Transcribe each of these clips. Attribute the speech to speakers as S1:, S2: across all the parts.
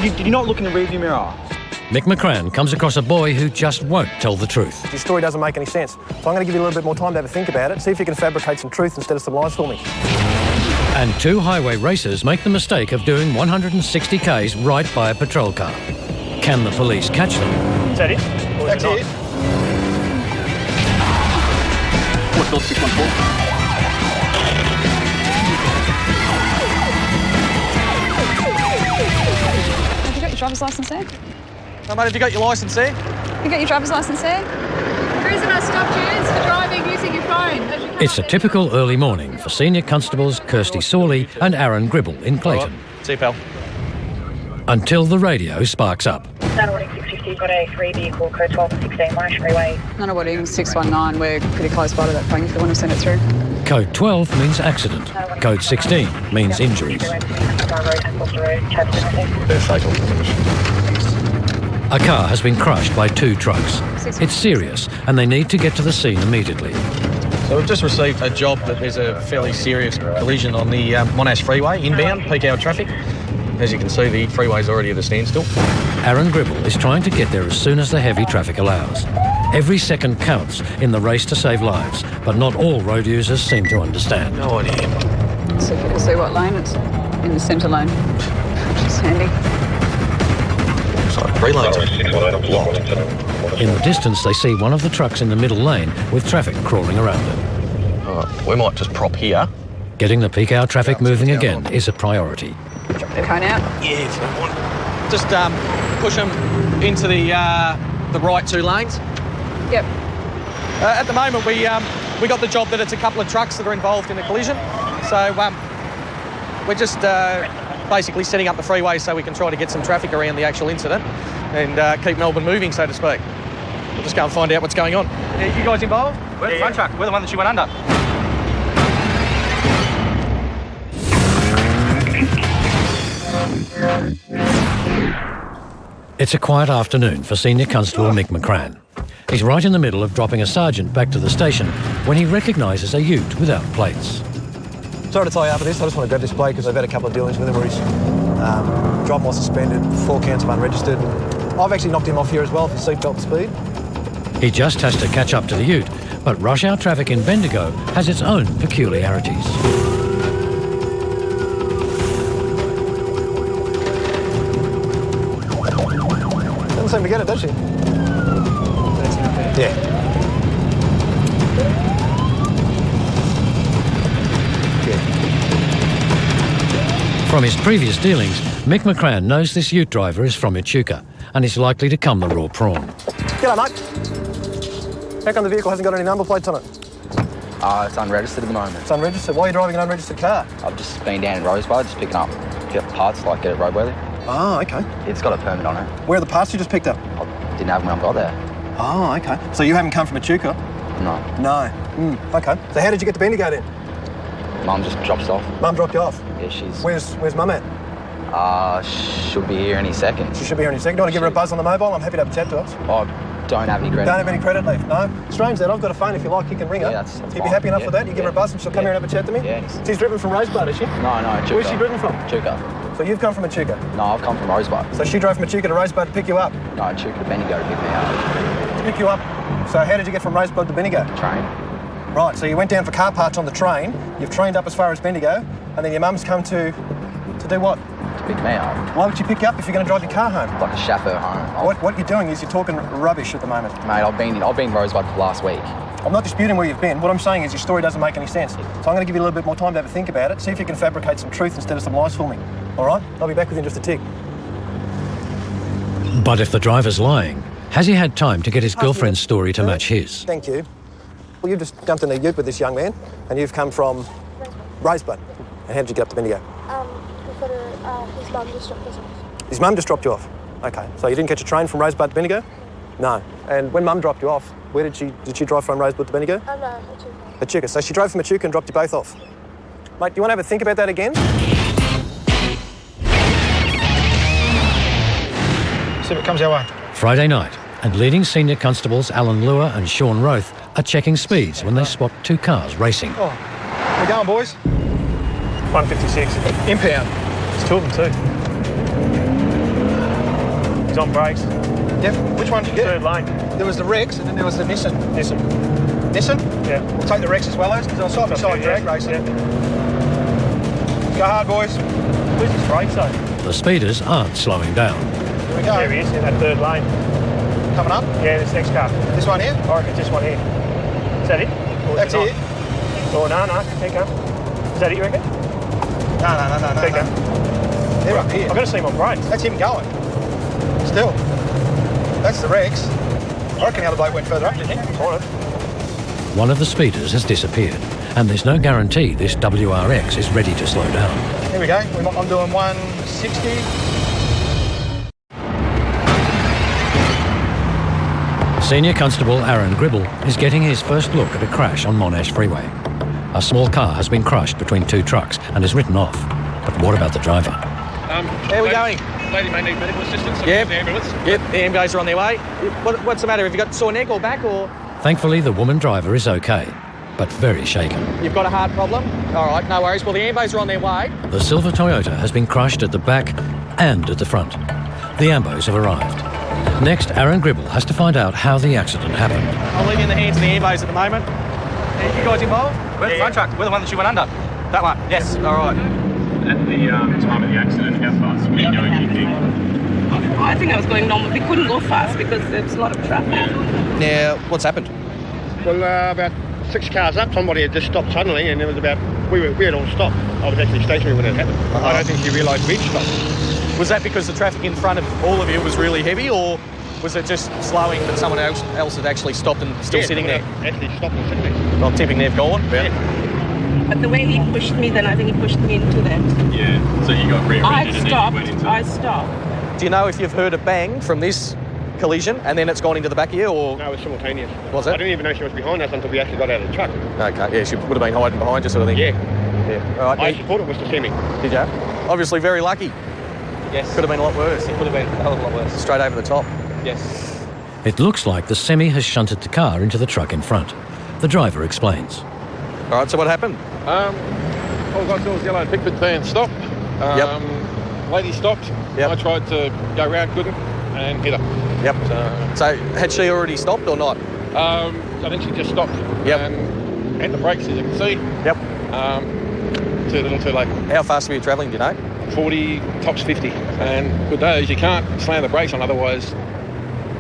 S1: Did you not look in the rearview mirror?
S2: Mick McCran comes across a boy who just won't tell the truth.
S3: Your story doesn't make any sense. So I'm going to give you a little bit more time to have a think about it, see if you can fabricate some truth instead of some lies for me.
S2: And two highway racers make the mistake of doing 160 k's right by a patrol car. Can the police catch them?
S3: Is that it? That's it.
S1: What's Bill 614?
S4: Have you got your driver's licence there?
S3: No, mate, have you got your licence there?
S4: You got your driver's licence there?
S5: Cruising our stop tunes for driving using your phone.
S2: It's a typical early morning for Senior Constables Kirsty Sawley and Aaron Gribble in Clayton.
S3: See you, pal.
S2: Until the radio sparks up.
S6: Norwooding 650, got a 3 vehicle, code 12 and 16, Monash Freeway.
S4: Norwooding 619, we're pretty close by to that phone if you want to send it through.
S2: Code 12 means accident. Code 16 means injuries. A car has been crushed by two trucks. It's serious and they need to get to the scene immediately.
S7: So we've just received a job that there's a fairly serious collision on the Monash Freeway, inbound, peak hour traffic. As you can see, the freeway's already at a standstill.
S2: Aaron Gribble is trying to get there as soon as the heavy traffic allows. Every second counts in the race to save lives, but not all road users seem to understand.
S7: No idea.
S4: So if you can see what lane it's in, the centre lane, which is handy.
S7: It's like 3 lanes.
S2: In the distance, they see one of the trucks in the middle lane with traffic crawling around it.
S7: We might just prop here.
S2: Getting the peak hour traffic moving again is a priority.
S4: The cone out?
S7: Yeah, if you don't want. Just push them into the right 2 lanes.
S4: Yep.
S3: At the moment, we got the job that it's a couple of trucks that are involved in a collision. So we're just basically setting up the freeway so we can try to get some traffic around the actual incident and keep Melbourne moving, so to speak. We'll just go and find out what's going on. You guys involved?
S1: We're the front truck. We're the one that she went under.
S2: It's a quiet afternoon for Senior Constable Mick McCran. He's right in the middle of dropping a sergeant back to the station when he recognises a ute without plates.
S3: Sorry to tie you up with this, I just want to grab this bloke because I've had a couple of dealings with him where he's driving while suspended, 4 counts of unregistered. I've actually knocked him off here as well for seatbelt speed.
S2: He just has to catch up to the ute, but rush hour traffic in Bendigo has its own peculiarities.
S3: Doesn't seem to get it, does she? Yeah.
S2: From his previous dealings, Mick McCran knows this ute driver is from Echuca and is likely to come the raw prawn.
S3: G'day, mate. How come the vehicle hasn't got any number plates on it?
S8: It's unregistered at the moment.
S3: It's unregistered. Why are you driving an unregistered car?
S8: I've just been down in Rosebud, just picking up parts like get it roadworthy.
S3: Oh, okay.
S8: It's got a permit on it.
S3: Where are the parts you just picked up?
S8: I didn't have them when I got there.
S3: Oh, okay. So you haven't come from Echuca?
S8: No.
S3: No. Okay. So how did you get to Bendigo then?
S8: Mum just dropped us off.
S3: Mum dropped you off?
S8: Yeah, she's...
S3: Where's Mum at?
S8: Should be here any second.
S3: She should be here any second. Do you want to give her a buzz on the mobile? I'm happy to have a chat to us.
S8: I don't have any credit.
S3: Don't have any credit left, no? Strange that. I've got a phone if you like, you can ring her.
S8: Yeah, that's
S3: You'd be happy enough with that? You give her a buzz and she'll come here and have a chat to me?
S8: Yeah.
S3: She's driven from Rosebud, is she?
S8: No, Echuca.
S3: Where's she driven from?
S8: Echuca.
S3: So you've come from Echuca?
S8: No, I've come from Rosebud.
S3: So she drove from Echuca to Rosebud to pick you up?
S8: No, Echuca to Bendigo to pick me up.
S3: To pick you up? So how did you get from Rosebud to Bendigo?
S8: Train.
S3: Right, so you went down for car parts on the train, you've trained up as far as Bendigo, and then your mum's come to do what?
S8: To pick me up.
S3: Why would you pick you up if you're going to drive your car home?
S8: Like a chauffeur home.
S3: What you're doing is you're talking rubbish at the moment.
S8: Mate, I've been Rosebud for last week.
S3: I'm not disputing where you've been. What I'm saying is your story doesn't make any sense. So I'm going to give you a little bit more time to have a think about it, see if you can fabricate some truth instead of some lies for me. All right? I'll be back with you in just a tick.
S2: But if the driver's lying, has he had time to get his girlfriend's story to match his?
S3: Thank you. Well, you've just jumped in a ute with this young man, and you've come from Rosebud. And how did you get up to Bendigo?
S9: His mum just dropped us off.
S3: His mum just dropped you off? Okay. So you didn't catch a train from Rosebud to Bendigo? No. And when Mum dropped you off, where did she drive from Rosebud to Bendigo?
S9: No, Echuca.
S3: Echuca. So she drove from Echuca and dropped you both off. Mate, do you want to have a think about that again?
S1: See if it comes our way.
S2: Friday night, and leading senior constables Alan Lure and Sean Roth are checking speeds when they spot two cars racing.
S1: Oh, we're going, boys.
S3: 156.
S1: Impound. There's two of them too.
S10: He's on brakes.
S1: Yep. Which one did you get?
S10: Third lane.
S1: There was the Rex and then there was the Nissan. Nissan?
S10: Yeah.
S1: We'll take the Rex as well as, because I was side-by-side drag racing.
S10: Yeah.
S1: Go hard, boys.
S10: Where's his brakes though?
S2: The speeders aren't slowing down.
S1: Here we go.
S10: There he is, in that third lane.
S1: Coming up.
S10: Yeah, this next car.
S1: This one here?
S10: I reckon it's this one here. Is that it? Or is
S1: That's
S10: it.
S1: it.
S10: Oh, no, keep going. Is that it, you reckon?
S1: No.
S10: Keep going.
S1: They're up here.
S10: I've got to see him on brakes.
S1: That's him going. Still. That's the Rex. I reckon the other bloke went further up, didn't he?
S10: On it.
S2: One of the speeders has disappeared, and there's no guarantee this WRX is ready to slow down.
S1: Here we go. I'm doing 160.
S2: Senior Constable Aaron Gribble is getting his first look at a crash on Monash Freeway. A small car has been crushed between two trucks and is written off. But what about the driver?
S3: Where are we going?
S7: Lady may need medical assistance.
S3: Yep.
S7: The ambulance.
S3: Yep, the ambulances are on their way. What's the matter? Have you got sore neck or back or...?
S2: Thankfully, the woman driver is okay, but very shaken.
S3: You've got a heart problem? All right, no worries. Well, the ambos are on their way.
S2: The silver Toyota has been crushed at the back and at the front. The ambos have arrived. Next, Aaron Gribble has to find out how the accident happened.
S3: I'll leave you in the hands of the ambos at the moment. Are you guys involved?
S1: We're the front truck. We're the one that she went under. That one. Yes. All right.
S11: At the time of the accident, how fast were you going, do you think?
S12: I think I was going normal. We couldn't go fast because there's a lot of traffic.
S3: Now, what's happened?
S10: Well, about 6 cars up, somebody had just stopped suddenly, and it was about... We had all stopped. I was actually stationary when it happened. I don't think she realised we'd stopped.
S3: Was that because the traffic in front of all of you was really heavy, or was it just slowing but someone else had actually stopped and still sitting there?
S10: Actually stopped and sitting there.
S3: Well, tipping they've gone.
S10: Yeah.
S12: But the way he pushed me, then I think he pushed me into that.
S11: Yeah, so you got rear-ended
S12: I
S11: and then you
S12: stopped.
S11: went into
S12: I stopped.
S3: Do you know if you've heard a bang from this collision and then it's gone into the back of you, or...?
S10: No, it was simultaneous.
S3: Was it?
S10: I didn't even know she was behind us until we actually got out of the truck.
S3: Okay, yeah, she would have been hiding behind you sort of thing.
S10: Yeah.
S3: Yeah. All right.
S10: I actually thought it was the semi.
S3: Did you? Obviously very lucky.
S7: Yes.
S3: Could have been a lot worse.
S7: It could have been a hell of a lot worse.
S3: Straight over the top.
S7: Yes.
S2: It looks like the semi has shunted the car into the truck in front. The driver explains.
S3: All right, so what happened?
S13: All I saw was yellow Pickford van stop. Lady stopped.
S3: Yep.
S13: I tried to go round, couldn't, and hit her.
S3: Yep. So had she already stopped or not?
S13: I think she just stopped.
S3: Yep.
S13: And hit the brakes, as you can see.
S3: Yep.
S13: Too little too late.
S3: How fast were you travelling, do you know?
S13: 40, tops 50. And good days, you can't slam the brakes on, otherwise...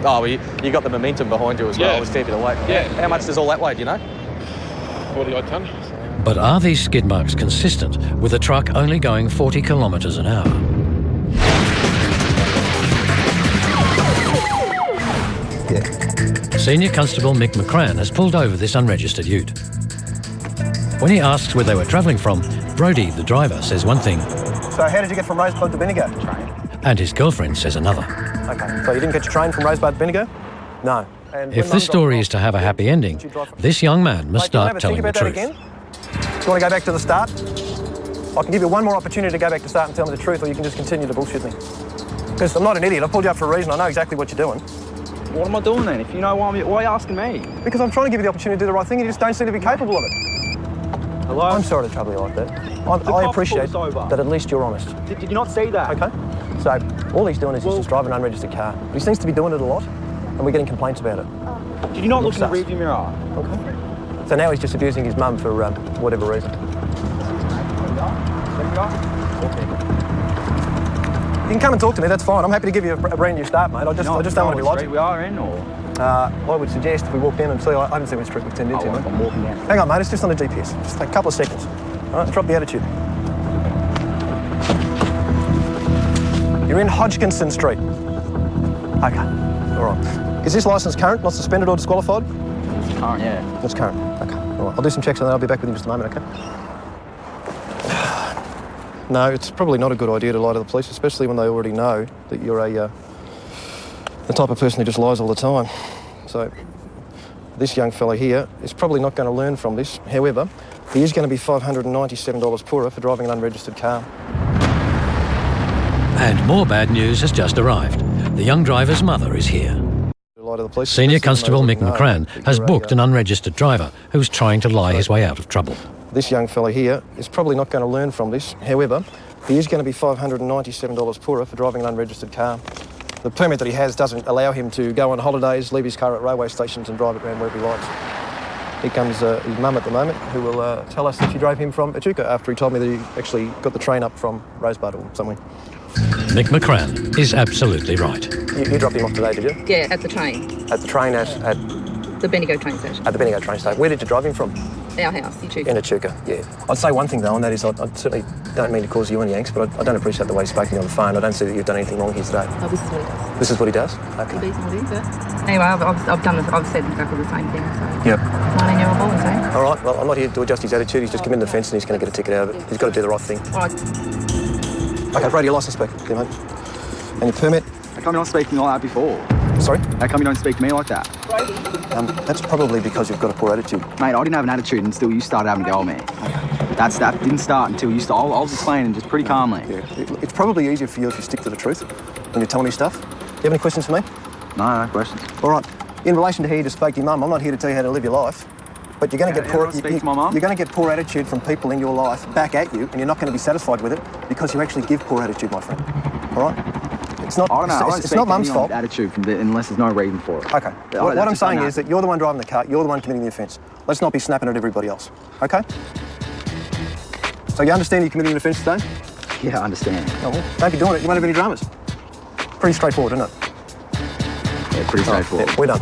S3: Oh, well, you got the momentum behind you as well.
S13: Yeah.
S3: It was a fair bit of weight.
S13: Yeah.
S3: How much does all that weigh, do you know?
S13: 40-odd tonne.
S2: But are these skid marks consistent with a truck only going 40 kilometres an hour? Senior Constable Mick McCran has pulled over this unregistered ute. When he asks where they were travelling from, Brodie, the driver, says one thing.
S14: So how did you get from Rosebud to Bendigo? Train.
S2: And his girlfriend says another.
S14: Okay, so you didn't get your train from Rosebud to Bendigo? No. And
S2: If this story is to have a happy ending, this young man must start telling the truth.
S14: Do you want to go back to the start? I can give you one more opportunity to go back to the start and tell me the truth, or you can just continue to bullshit me. Because I'm not an idiot. I pulled you up for a reason. I know exactly what you're doing.
S15: What am I doing then? If you know why are you asking me?
S14: Because I'm trying to give you the opportunity to do the right thing, and you just don't seem to be capable of it.
S15: Hello?
S14: I'm sorry to trouble you like that. I appreciate that at least you're honest.
S15: Did you not see that?
S14: Okay. So all he's doing is he's just driving an unregistered car. But he seems to be doing it a lot, and we're getting complaints about it.
S15: Did you not look in the rearview mirror?
S14: Okay. So now he's just abusing his mum for whatever reason. You can come and talk to me, that's fine. I'm happy to give you a brand new start, mate. I just don't want to be logical.
S15: We are in, or?
S14: I would suggest we walk in and see. I haven't seen which street we've turned into, mate.
S15: I'm walking down.
S14: Hang on, mate, it's just on the GPS. Just take a couple of seconds. All right, drop the attitude. You're in Hodgkinson Street. Okay, all right. Is this licence current, not suspended or disqualified?
S15: It's current, yeah.
S14: It's current, okay. All right, I'll do some checks and then I'll be back with you in just a moment, okay? No, it's probably not a good idea to lie to the police, especially when they already know that you're the type of person who just lies all the time. So this young fella here is probably not going to learn from this. However, he is going to be $597 poorer for driving an unregistered car.
S2: And more bad news has just arrived. The young driver's mother is here. Senior Constable Mick McCran has booked an unregistered driver who's trying to lie his way out of trouble.
S14: This young fella here is probably not going to learn from this. However, he is going to be $597 poorer for driving an unregistered car. The permit that he has doesn't allow him to go on holidays, leave his car at railway stations and drive it around wherever he likes. Here comes his mum at the moment, who will tell us that she drove him from Echuca after he told me that he actually got the train up from Rosebud or somewhere.
S2: Mick McCran is absolutely right.
S14: You dropped him off today, did you?
S4: Yeah, at the train.
S14: At the train at
S4: the Bendigo train station.
S14: At the Bendigo train station. Where did you drive him from?
S4: Our house, Echuca.
S14: In Echuca, yeah. I'd say one thing though, and that is I certainly don't mean to cause you any angst, but I don't appreciate the way you spoke to me on the phone. I don't see that you've done anything wrong here today.
S4: Oh, this is what he does.
S14: This is what he does? Okay.
S4: Anyway, I've said exactly the same thing, so...
S14: Yep.
S4: 19-year-old boy, so...
S14: All right, well, I'm not here to adjust his attitude. He's just come in the fence and he's going to get a ticket out of it. He's got to do the right thing.
S4: All right.
S14: Okay, radio licence back, yeah, mate. And your permit?
S15: How come you're not speaking like that before?
S14: Sorry?
S15: How come you don't speak to me like that?
S14: That's probably because you've got a poor attitude.
S15: Mate, I didn't have an attitude until you started having a go at me. Okay. That didn't start until you started. I was explaining just pretty calmly.
S14: Yeah, it's probably easier for you if you stick to the truth when you're telling me stuff. Do you have any questions for me?
S15: No questions.
S14: All right. In relation to how you just spoke to your mum, I'm not here to tell you how to live your life, but you're going to get poor. You're going to get poor attitude from people in your life back at you, and you're not going to be satisfied with it because you actually give poor attitude, my friend. All right. It's not.
S15: I don't know.
S14: It's not mum's fault.
S15: Attitude unless there's no reason for it.
S14: Okay. What I'm saying is that you're the one driving the car. You're the one committing the offence. Let's not be snapping at everybody else. Okay. So you understand you're committing an offence today?
S15: Yeah, I understand.
S14: Oh, well, don't be doing it. You won't have any dramas. Pretty straightforward, isn't it?
S15: Yeah, pretty straightforward.
S14: Yeah, we're done.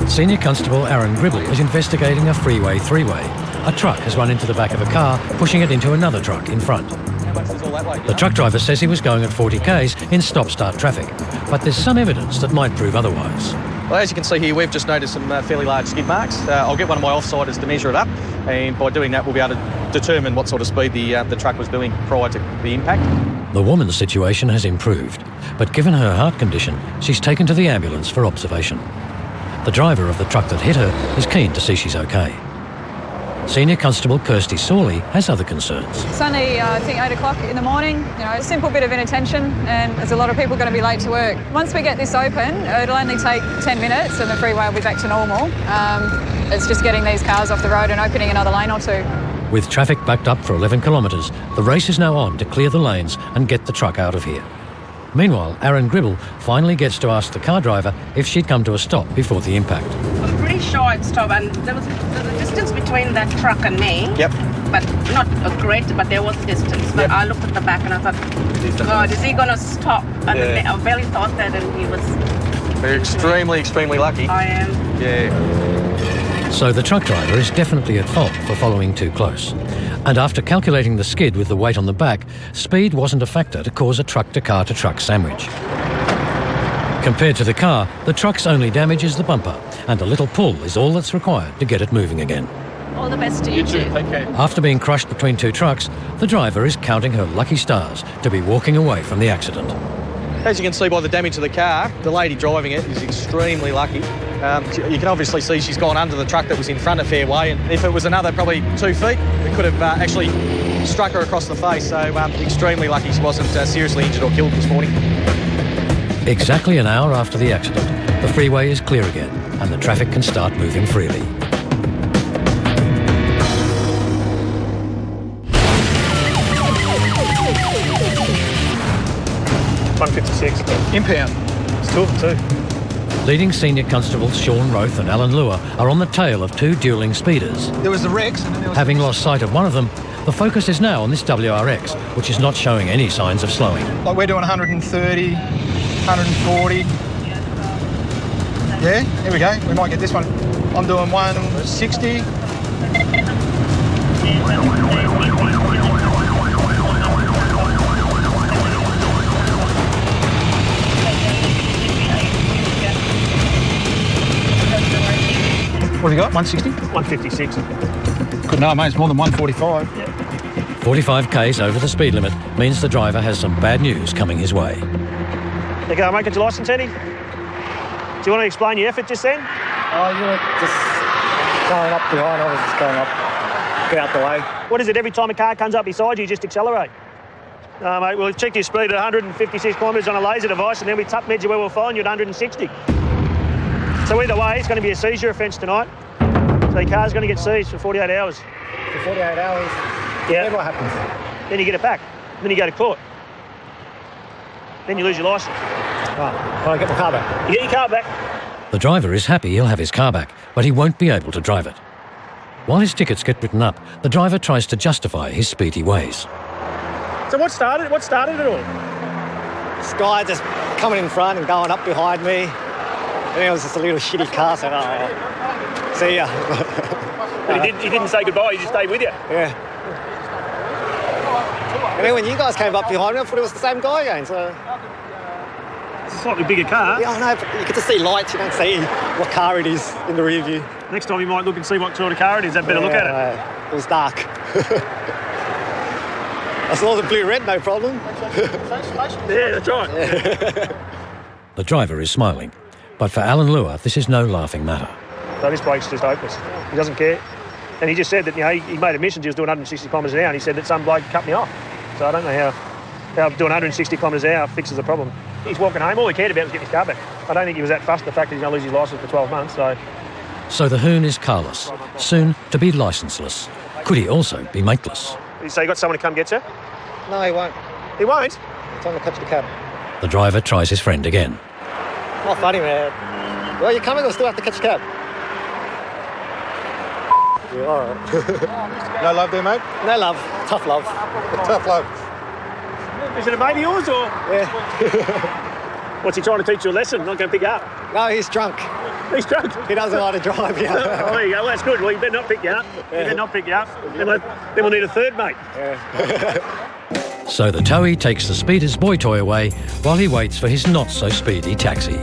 S2: Senior Constable Aaron Gribble is investigating a freeway three-way. A truck has run into the back of a car, pushing it into another truck in front. The truck driver says he was going at 40 k's in stop-start traffic, but there's some evidence that might prove otherwise.
S3: Well, as you can see here, we've just noticed some fairly large skid marks. I'll get one of my offsiders to measure it up, and by doing that, we'll be able to determine what sort of speed the truck was doing prior to the impact.
S2: The woman's situation has improved, but given her heart condition, she's taken to the ambulance for observation. The driver of the truck that hit her is keen to see she's okay. Senior Constable Kirsty Sawley has other concerns.
S4: It's only, I think, 8 o'clock in the morning. You know, a simple bit of inattention, and there's a lot of people going to be late to work. Once we get this open, it'll only take 10 minutes and the freeway will be back to normal. It's just getting these cars off the road and opening another lane or two.
S2: With traffic backed up for 11 kilometres, the race is now on to clear the lanes and get the truck out of here. Meanwhile, Aaron Gribble finally gets to ask the car driver if she'd come to a stop before the impact.
S12: I'm pretty sure it stopped, and there was a distance between that truck and me.
S3: Yep.
S12: But not a great, but there was a distance. But I looked at the back and I thought, God, is he going to stop? And I barely thought that, and he was...
S3: We're extremely lucky.
S12: I am.
S3: Yeah.
S2: So the truck driver is definitely at fault for following too close. And after calculating the skid with the weight on the back, speed wasn't a factor to cause a truck-to-car-to-truck sandwich. Compared to the car, the truck's only damage is the bumper, and a little pull is all that's required to get it moving again.
S12: All the best to you too.
S3: Take care.
S2: After being crushed between two trucks, the driver is counting her lucky stars to be walking away from the accident.
S3: As you can see by the damage to the car, the lady driving it is extremely lucky. You can obviously see she's gone under the truck that was in front a fair way, and if it was another probably 2 feet, it could have actually struck her across the face. So extremely lucky she wasn't seriously injured or killed this morning.
S2: Exactly an hour after the accident, the freeway is clear again and the traffic can start moving freely.
S1: Impound. It's 2 of them too.
S2: Leading Senior Constables Sean Roth and Alan Lure are on the tail of two duelling speeders.
S1: There was the Rex, and then there was...
S2: Having lost sight of one of them, the focus is now on this WRX, which is not showing any signs of slowing.
S1: Like we're doing 130, 140. Yeah, here we go. We might get this one. I'm doing 160. What have you got? 160?
S11: 156.
S1: Good no, mate. It's more than 145.
S2: 45 k's over the speed limit means the driver has some bad news coming his way.
S11: There you go, mate. Got your licence, Eddie? Do you want to explain your effort just then?
S16: Oh, you were just going up behind. I was just going up, get out the way.
S11: What is it? Every time a car comes up beside you, you just accelerate? No, mate. We'll check your speed at 156 kilometres on a laser device, and then we measure where we'll find you at 160. So either way, it's going to be a seizure offence tonight. So your car's going to get seized for 48 hours.
S16: For 48 hours?
S11: Yeah.
S16: Then what happens?
S11: Then you get it back. Then you go to court. Then you lose your licence.
S16: Right. Can I get my car back?
S11: You get your car back.
S2: The driver is happy he'll have his car back, but he won't be able to drive it. While his tickets get written up, the driver tries to justify his speedy ways.
S11: So what started it all?
S16: This guy just coming in front and going up behind me. And it was just a little shitty car, so see ya.
S11: But he didn't say goodbye, he just stayed with you?
S16: Yeah. And then when you guys came up behind me, I thought it was the same guy again, so...
S11: It's a slightly bigger car.
S16: Yeah, I know, but you get to see lights, you don't see what car it is in the rear view.
S11: Next time you might look and see what sort of car it is, have a better look at it.
S16: It was dark. I saw the blue-red, no problem.
S11: Yeah, that's right.
S16: Yeah.
S2: The driver is smiling, but for Alan Lua, this is no laughing matter.
S11: So this bloke's just hopeless. He doesn't care. And he just said that, he made admissions he was doing 160 kilometres an hour, and he said that some bloke cut me off. So I don't know how doing 160 kilometres an hour fixes the problem. He's walking home. All he cared about was getting his car back. I don't think he was that fussed the fact that he's going to lose his licence for 12 months.
S2: So the Hoon is carless, soon to be licenceless. Could he also be mateless?
S11: So you got someone to come get you?
S16: No, he won't.
S11: He won't?
S16: Time to catch the cab.
S2: The driver tries his friend again.
S16: Not funny, man. Well, you're coming, or still have to catch the cab? Yeah, all right.
S1: No love there, mate?
S16: No love. Tough love.
S1: Tough love.
S11: Is it a mate of yours, or...?
S16: Yeah.
S11: What's he trying to teach you a lesson? Not going to pick you up?
S16: No, he's drunk.
S11: He's drunk?
S16: He doesn't know how to drive, yeah.
S11: Oh, there you go. Well, that's good. Well, he better not pick you up.
S16: Yeah.
S11: He better not pick you up. Then we'll need a third mate.
S16: Yeah.
S2: So the towie takes the speeder's boy toy away while he waits for his not-so-speedy taxi.